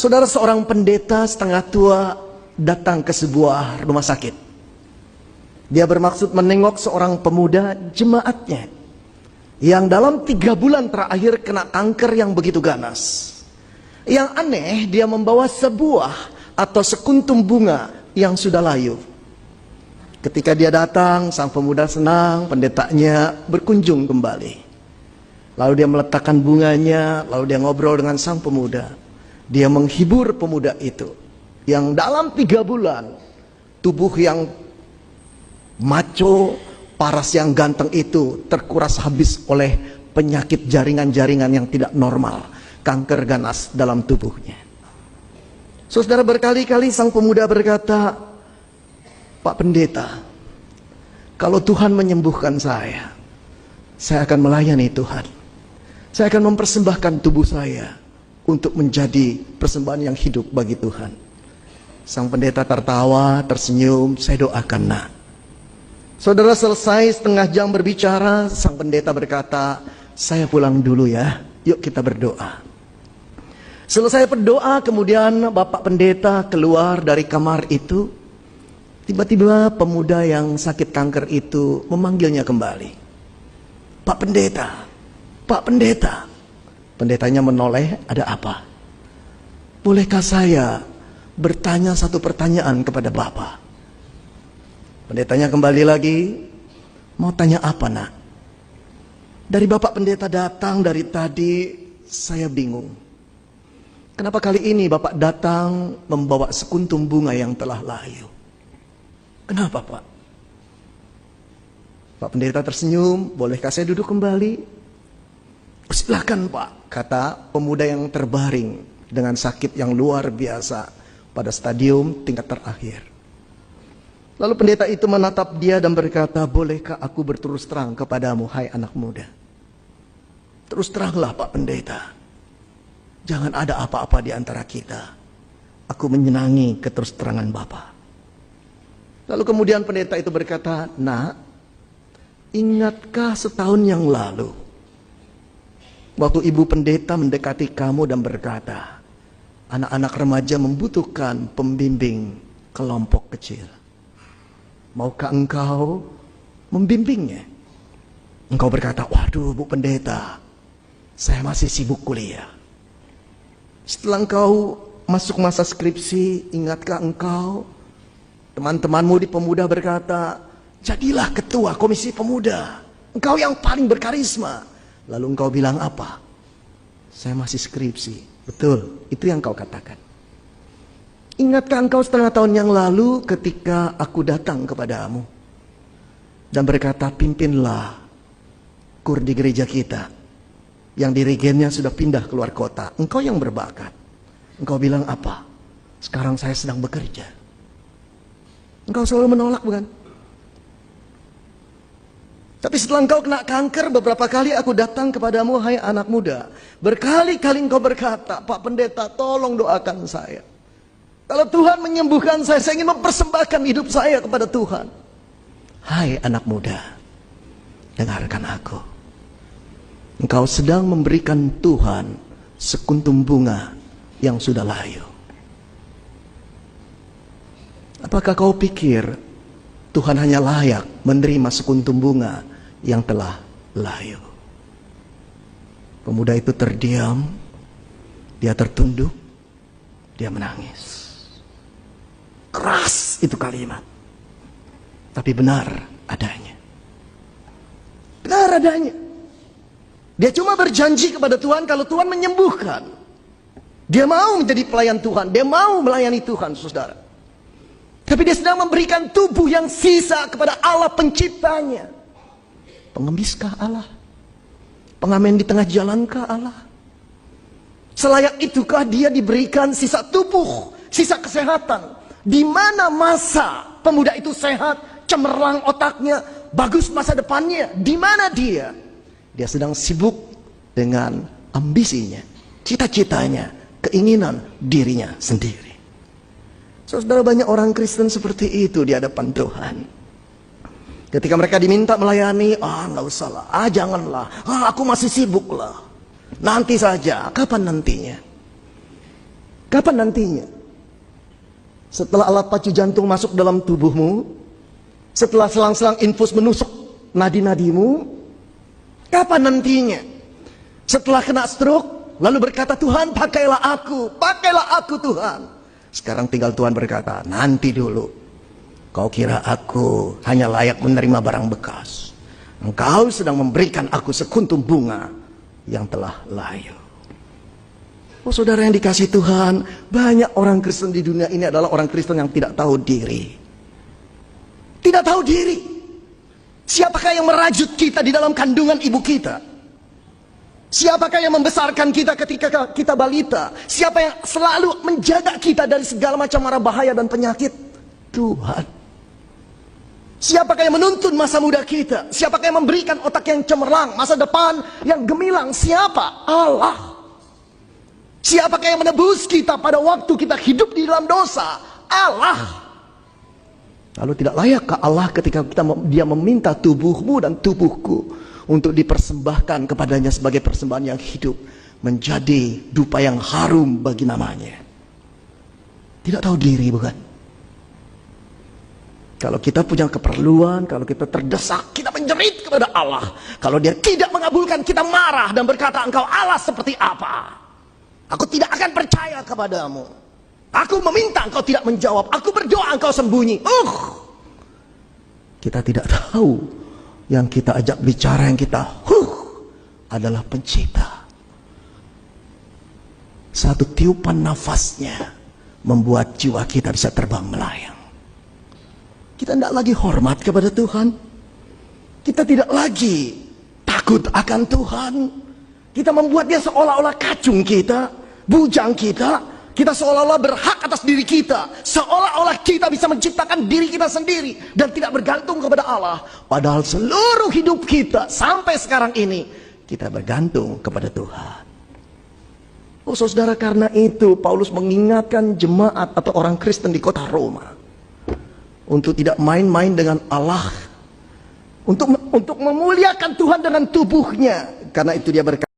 Saudara, seorang pendeta setengah tua datang ke sebuah rumah sakit. Dia bermaksud menengok seorang pemuda jemaatnya yang dalam 3 bulan terakhir kena kanker yang begitu ganas. Yang aneh, dia membawa sebuah atau sekuntum bunga yang sudah layu. Ketika dia datang, sang pemuda senang, pendetanya berkunjung kembali. Lalu dia meletakkan bunganya, lalu dia ngobrol dengan sang pemuda. Dia menghibur pemuda itu yang dalam 3 bulan tubuh yang maco, paras yang ganteng itu terkuras habis oleh penyakit jaringan-jaringan yang tidak normal, kanker ganas dalam tubuhnya. Saudara, berkali-kali sang pemuda berkata, "Pak Pendeta, kalau Tuhan menyembuhkan saya akan melayani Tuhan. Saya akan mempersembahkan tubuh saya untuk menjadi persembahan yang hidup bagi Tuhan." Sang pendeta tertawa, tersenyum, "Saya doakan, nak." Saudara, selesai setengah jam berbicara, sang pendeta berkata, "Saya pulang dulu ya, yuk kita berdoa." Selesai berdoa, kemudian Bapak Pendeta keluar dari kamar itu. Tiba-tiba pemuda yang sakit kanker itu memanggilnya kembali. "Pak Pendeta, Pak Pendeta." Pendetanya menoleh, "Ada apa?" "Bolehkah saya bertanya satu pertanyaan kepada Bapak?" Pendetanya kembali lagi, "Mau tanya apa, nak?" "Dari Bapak Pendeta datang dari tadi, saya bingung. Kenapa kali ini Bapak datang membawa sekuntum bunga yang telah layu? Kenapa, Pak?" Pak Pendeta tersenyum, "Bolehkah saya duduk kembali?" "Silakan, Pak," kata pemuda yang terbaring dengan sakit yang luar biasa pada stadium tingkat terakhir. Lalu pendeta itu menatap dia dan berkata, "Bolehkah aku berterus terang kepadamu, hai anak muda?" "Terus teranglah, Pak Pendeta. Jangan ada apa-apa di antara kita. Aku menyenangi keterus terangan Bapak." Lalu kemudian pendeta itu berkata, "Nak, ingatkah setahun yang lalu, waktu ibu pendeta mendekati kamu dan berkata, anak-anak remaja membutuhkan pembimbing kelompok kecil. Maukah engkau membimbingnya?" Engkau berkata, "Waduh, Bu Pendeta, saya masih sibuk kuliah." Setelah engkau masuk masa skripsi, ingatkah engkau teman-temanmu di pemuda berkata, "Jadilah ketua komisi pemuda, engkau yang paling berkarisma." Lalu engkau bilang apa? "Saya masih skripsi." Betul, itu yang kau katakan. Ingatkah engkau setengah tahun yang lalu ketika aku datang kepadamu dan berkata, "Pimpinlah kur di gereja kita yang dirigennya sudah pindah keluar kota. Engkau yang berbakat." Engkau bilang apa? "Sekarang saya sedang bekerja." Engkau selalu menolak, bukan? Tapi setelah engkau kena kanker, beberapa kali aku datang kepadamu, hai anak muda. Berkali-kali engkau berkata, "Pak Pendeta, tolong doakan saya. Kalau Tuhan menyembuhkan saya ingin mempersembahkan hidup saya kepada Tuhan." Hai anak muda, dengarkan aku. Engkau sedang memberikan Tuhan sekuntum bunga yang sudah layu. Apakah kau pikir Tuhan hanya layak menerima sekuntum bunga yang telah layu? Pemuda itu terdiam, dia tertunduk, dia menangis. Keras itu kalimat, tapi benar adanya. Benar adanya. Dia cuma berjanji kepada Tuhan kalau Tuhan menyembuhkan. Dia mau menjadi pelayan Tuhan, dia mau melayani Tuhan, saudara. Tapi dia sedang memberikan tubuh yang sisa kepada Allah penciptanya. Pengemiskah Allah? Pengamen di tengah jalankah Allah? Selayak itukah dia diberikan sisa tubuh, sisa kesehatan? Di mana masa pemuda itu sehat, cemerlang otaknya, bagus masa depannya? Di mana dia? Dia sedang sibuk dengan ambisinya, cita-citanya, keinginan dirinya sendiri. Saudara, banyak orang Kristen seperti itu di hadapan Tuhan. Ketika mereka diminta melayani, nggak usah lah, janganlah, aku masih sibuk lah, nanti saja. Kapan nantinya? Kapan nantinya? Setelah alat pacu jantung masuk dalam tubuhmu, setelah selang-selang infus menusuk nadi-nadimu, kapan nantinya? Setelah kena stroke, lalu berkata, Tuhan pakailah aku Tuhan. Sekarang tinggal Tuhan berkata, nanti dulu. Kau kira aku hanya layak menerima barang bekas. Engkau sedang memberikan aku sekuntum bunga yang telah layu. Oh saudara yang dikasihi Tuhan, banyak orang Kristen di dunia ini adalah orang Kristen yang tidak tahu diri. Tidak tahu diri. Siapakah yang merajut kita di dalam kandungan ibu kita? Siapakah yang membesarkan kita ketika kita balita? Siapa yang selalu menjaga kita dari segala macam mara bahaya dan penyakit? Tuhan. Siapakah yang menuntun masa muda kita? Siapakah yang memberikan otak yang cemerlang, masa depan yang gemilang? Siapa? Allah. Siapakah yang menebus kita pada waktu kita hidup di dalam dosa? Allah. Lalu tidak layakkah Allah ketika dia meminta tubuhmu dan tubuhku untuk dipersembahkan kepadanya sebagai persembahan yang hidup, menjadi dupa yang harum bagi namanya? Tidak tahu diri, bukan? Kalau kita punya keperluan, kalau kita terdesak, kita menjerit kepada Allah. Kalau dia tidak mengabulkan, kita marah dan berkata, engkau Allah seperti apa? Aku tidak akan percaya kepadamu. Aku meminta, engkau tidak menjawab. Aku berdoa, engkau sembunyi. Kita tidak tahu yang kita ajak bicara, yang kita adalah pencipta. Satu tiupan nafasnya membuat jiwa kita bisa terbang melayang. Kita tidak lagi hormat kepada Tuhan. Kita tidak lagi takut akan Tuhan. Kita membuat dia seolah-olah kacung kita, bujang kita. Kita seolah-olah berhak atas diri kita. Seolah-olah kita bisa menciptakan diri kita sendiri dan tidak bergantung kepada Allah. Padahal seluruh hidup kita sampai sekarang ini, kita bergantung kepada Tuhan. Oh saudara, karena itu Paulus mengingatkan jemaat atau orang Kristen di kota Roma untuk tidak main-main dengan Allah, untuk memuliakan Tuhan dengan tubuhnya. Karena itu dia berkata,